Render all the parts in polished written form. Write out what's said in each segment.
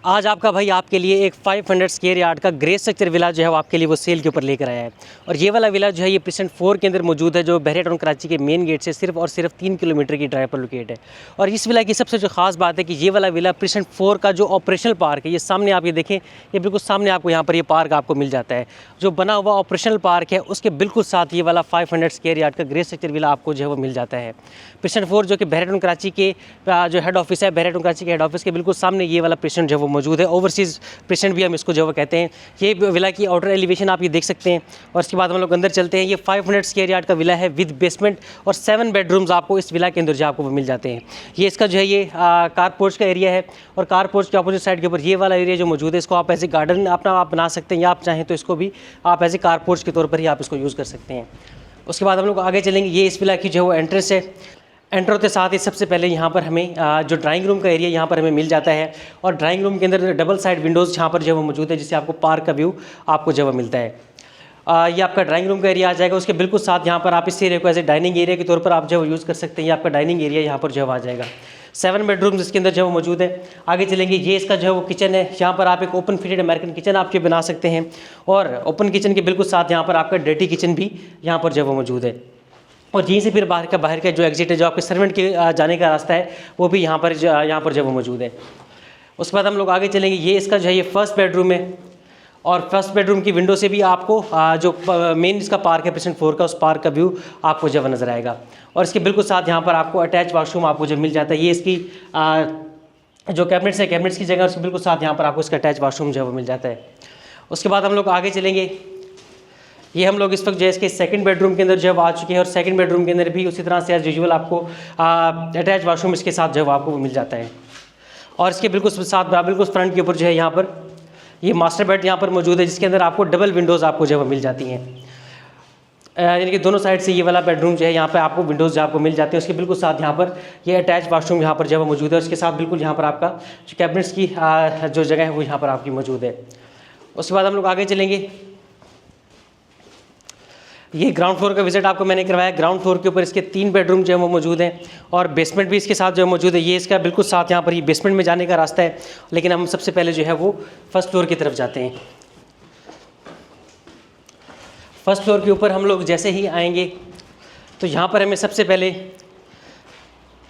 आज आपका भाई आपके लिए एक 500 स्क्वायर यार्ड का ग्रे स्ट्रक्चर विला जो है वो आपके लिए वो सेल के ऊपर लेकर आया है। और ये वाला विला जो है ये प्रेसेंट 4 के अंदर मौजूद है, जो बहरिया टाउन कराची के मेन गेट से सिर्फ और सिर्फ 3 किलोमीटर की ड्राइव पर लोकेट है। और इस विला की सबसे जो खास बात है कि ये वाला विला प्रेसेंट 4 का जो ऑपरेशनल पार्क है, ये सामने आप ये देखें, ये बिल्कुल सामने आपको यहाँ पर ये पार्क आपको मिल जाता है। जो बना हुआ ऑपरेशनल पार्क है उसके बिल्कुल साथ ये वाला 500 स्क्वायर यार्ड का ग्रे स्ट्रक्चर विला आपको जो है वो मिल जाता है। प्रेसेंट 4 जो कि बहरिया टाउन कराची के जो हेड ऑफिस है, बहरिया टाउन कराची के हेड ऑफिस के बिल्कुल सामने ये वाला प्रेसेंट जो है वो मौजूद है। ओवरसीज़ प्रेसेंट भी हम इसको जो वो कहते हैं। ये विला की आउटर एलिवेशन आप ये देख सकते हैं। और इसके बाद हम लोग अंदर चलते हैं। ये 500 स्क्वायर यार्ड का विला है विद बेसमेंट और 7 बेडरूम्स आपको इस विला के अंदर जो आपको वो मिल जाते हैं। ये इसका जो है ये कार पोर्च का एरिया है और कार पोर्च के अपोजिट साइड के ऊपर ये वाला एरिया जो मौजूद है, इसको आप ऐसे गार्डन अपना आप बना सकते हैं, या आप चाहें तो इसको भी आप ऐसे कार पोर्च के तौर पर ही आप इसको यूज़ कर सकते हैं। उसके बाद हम लोग आगे चलेंगे। ये इस विला की जो है वो एंट्रेंस है। एंटर होते साथ ही सबसे पहले यहाँ पर हमें जो ड्राइंग रूम का एरिया यहाँ पर हमें मिल जाता है। और ड्राइंग रूम के अंदर डबल साइड विंडोज़ यहाँ पर जो है वो मौजूद है, जिससे आपको पार्क का व्यू आपको जो है मिलता है। ये आपका ड्राइंग रूम का एरिया आ जाएगा। उसके बिल्कुल साथ यहाँ पर आप इस एरिया को एज ए डाइनिंग एरिया के तौर पर आप जो है यूज़ कर सकते हैं। ये आपका डाइनिंग एरिया यहाँ पर जो है आ जाएगा। 7 बेडरूम्स इसके अंदर जो है मौजूद है। आगे चलेंगे। ये इसका जो है वो किचन है। यहाँ पर आप एक ओपन फिटेड अमेरिकन किचन आप ये बना सकते हैं। और ओपन किचन के बिल्कुल साथ यहाँ पर आपका डर्टी किचन भी यहाँ पर जो है वो मौजूद है। और यहीं से फिर बाहर का जो एग्जिट है, जो आपके सर्वेंट के जाने का रास्ता है, वो भी यहाँ पर जो है वो मौजूद है। उसके बाद हम लोग आगे चलेंगे। ये इसका जो है ये फर्स्ट बेडरूम है। और फर्स्ट बेडरूम की विंडो से भी आपको जो मेन इसका पार्क है प्रेसेंट 4 का, उस पार्क का व्यू आपको जो नज़र आएगा। और इसके बिल्कुल साथ यहाँ पर आपको अटैच वॉशरूम आपको जो मिल जाता है। ये इसकी जो कैबिनेट्स है, कैबिनेट्स की जगह उसके बिल्कुल साथ यहाँ पर आपको इसका अटैच वॉशरूम जो है वो मिल जाता है। उसके बाद हम लोग आगे चलेंगे। ये हम लोग इस वक्त जो है इसके सेकंड बेडरूम के अंदर जो है आ चुके हैं। और सेकंड बेडरूम के अंदर भी उसी तरह से एज यूजुअल आपको अटैच वॉशरूम इसके साथ जो है आपको मिल जाता है। और इसके बिल्कुल साथ बिल्कुल फ्रंट के ऊपर जो है यहाँ पर ये मास्टर बेड यहाँ पर मौजूद है, जिसके अंदर आपको डबल विंडोज़ आपको जो है मिल जाती हैं। यानी कि दोनों साइड से ये वाला बेडरूम जो है यहाँ पे आपको विंडोज़ जो आपको मिल जाते हैं। उसके बिल्कुल साथ यहाँ पर ये अटैच वॉशरूम यहाँ पर जो है मौजूद है। उसके साथ बिल्कुल यहाँ पर आपका जो कैबिनेट्स की जो जगह है वो यहाँ पर आपकी मौजूद है। उसके बाद हम लोग आगे चलेंगे। ये ग्राउंड फ्लोर का विजिट आपको मैंने करवाया। ग्राउंड फ्लोर के ऊपर इसके 3 बेडरूम जो है वो मौजूद हैं और बेसमेंट भी इसके साथ जो है मौजूद है। ये इसका बिल्कुल साथ यहाँ पर ये बेसमेंट में जाने का रास्ता है, लेकिन हम सबसे पहले जो है वो फर्स्ट फ्लोर की तरफ जाते हैं। फर्स्ट फ्लोर के ऊपर हम लोग जैसे ही आएंगे तो यहाँ पर हमें सबसे पहले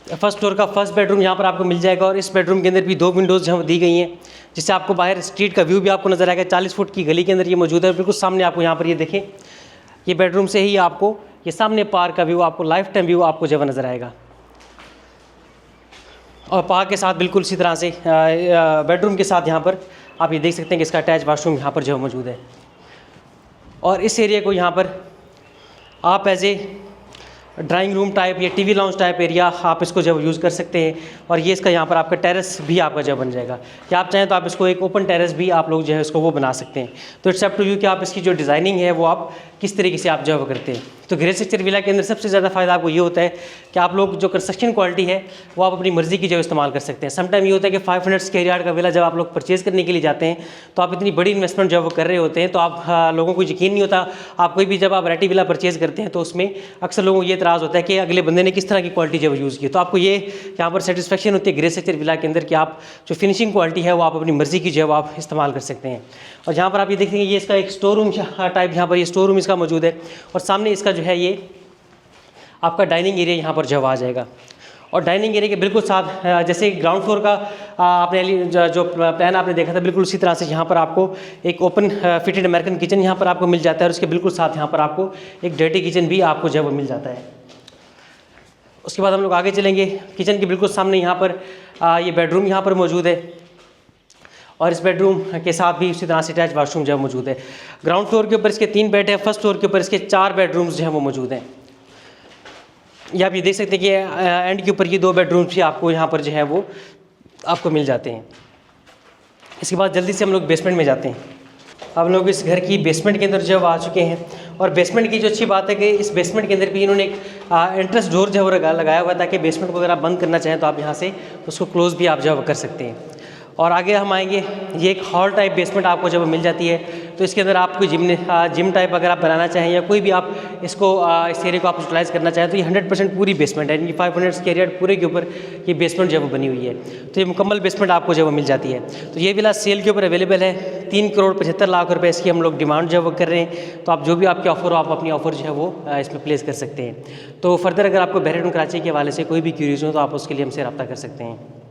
फर्स्ट फ्लोर का फर्स्ट बेडरूम यहाँ पर आपको मिल जाएगा। और इस बेडरूम के अंदर भी 2 विंडोज़ जो दी गई हैं, जिससे आपको बाहर स्ट्रीट का व्यू भी आपको नज़र आएगा। 40 फुट की गली के अंदर ये मौजूद है। बिल्कुल सामने आपको यहाँ पर ये देखें, ये बेडरूम से ही आपको ये सामने पार्क का व्यू आपको लाइफ टाइम व्यू आपको जो नज़र आएगा। और पार्क के साथ बिल्कुल इसी तरह से बेडरूम के साथ यहाँ पर आप ये देख सकते हैं कि इसका अटैच वॉशरूम यहाँ पर जो मौजूद है। और इस एरिया को यहाँ पर आप as a drawing room type या टीवी लाउंज टाइप एरिया आप इसको जब यूज़ कर सकते हैं। और ये इसका यहाँ पर आपका टेरेस भी आपका जब बन जाएगा, या आप चाहें तो आप इसको एक ओपन टेरेस भी आप लोग जो है इसको वो बना सकते हैं। तो इट्स अप टू यू कि आप इसकी जो डिज़ाइनिंग है वो आप किस तरीके से आप जो है करते हैं। तो ग्रे स्ट्रक्चर विला के अंदर सबसे ज़्यादा फ़ायदा आपको ये होता है कि आप लोग जो कंस्ट्रक्शन क्वालिटी है वो आप अपनी मर्ज़ी की जो इस्तेमाल कर सकते हैं। समटाइम ये होता है कि 500 स्क्वायर यार्ड का विला जब आप लोग परचेज़ करने के लिए जाते हैं तो आप इतनी बड़ी इन्वेस्टमेंट जो वो कर रहे होते हैं, तो आप लोगों को यकीन नहीं होता। आप कोई भी जब आप रेडी विला परचेज़ करते हैं तो उसमें अक्सर लोगों को ये इतराज़ होता है कि अगले बंदे ने किस तरह की क्वालिटी जो यूज़ की। तो आपको ये यहाँ पर सेटिस्फेक्शन होती है ग्रे स्ट्रक्चर विला के अंदर कि आप जो फिनिशिंग क्वालिटी है वो आप अपनी मर्ज़ी की जो है आप इस्तेमाल कर सकते हैं। और यहाँ पर आप ये देखेंगे ये इसका एक स्टोर रूम टाइप यहाँ पर ये स्टोर रूम इसका मौजूद है। और सामने इसका जो है ये आपका डाइनिंग एरिया यहाँ पर जो आ जाएगा। और डाइनिंग एरिया के बिल्कुल साथ जैसे ग्राउंड फ्लोर का आपने जो प्लान आपने देखा था, बिल्कुल उसी तरह से यहाँ पर आपको एक ओपन फिटेड अमेरिकन किचन यहाँ पर आपको मिल जाता है। और उसके बिल्कुल साथ यहाँ पर आपको एक डर्टी किचन भी आपको जो है वो मिल जाता है। उसके बाद हम लोग आगे चलेंगे। किचन के बिल्कुल सामने यहाँ पर ये बेडरूम यहाँ पर मौजूद है। और इस बेडरूम के साथ भी उसी तरह से अटैच वॉशरूम जो है मौजूद है। ग्राउंड फ्लोर के ऊपर इसके 3 बेड है, फर्स्ट फ्लोर के ऊपर इसके 4 बेडरूम्स जो हैं वो मौजूद हैं। ये आप ये देख सकते हैं कि एंड के ऊपर ये 2 बेडरूम्स भी आपको यहाँ पर जो है वो आपको मिल जाते हैं। इसके बाद जल्दी से हम लोग बेसमेंट में जाते हैं। हम लोग इस घर की बेसमेंट के अंदर जो आ चुके हैं। और बेसमेंट की जो अच्छी बात है कि इस बेसमेंट के अंदर भी इन्होंने एक एंट्रेंस डोर जो है लगाया हुआ है, ताकि बेसमेंट को अगर आप बंद करना चाहें तो आप यहाँ से उसको क्लोज़ भी आप जो कर सकते हैं। और आगे हम आएंगे, ये एक हॉल टाइप बेसमेंट आपको जब मिल जाती है। तो इसके अंदर आप कोई जिम टाइप अगर आप बनाना चाहें या कोई भी आप इसको इस एरिया को आप यूटिलाइज़ करना चाहें तो ये 100% पूरी बेसमेंट है, यानी कि 500 स्क्वायर यार्ड पूरे के ऊपर ये बेसमेंट जो है वो बनी हुई है। तो ये मुकम्मल बेसमेंट आपको जो है वो मिल जाती है। तो ये विला सेल के ऊपर अवेलेबल है। 3,75,00,000 इसकी हम लोग डिमांड जो है वो कर रहे हैं। तो आप जो भी आपके ऑफ़र हो आप अपनी ऑफ़र जो है वो इसमें प्लेस कर सकते हैं। तो फर्दर अगर आपको बहरेटन कराची के हवाले से कोई भी क्यूरीज हो तो आप उसके लिए हमसे रब्ता कर सकते हैं।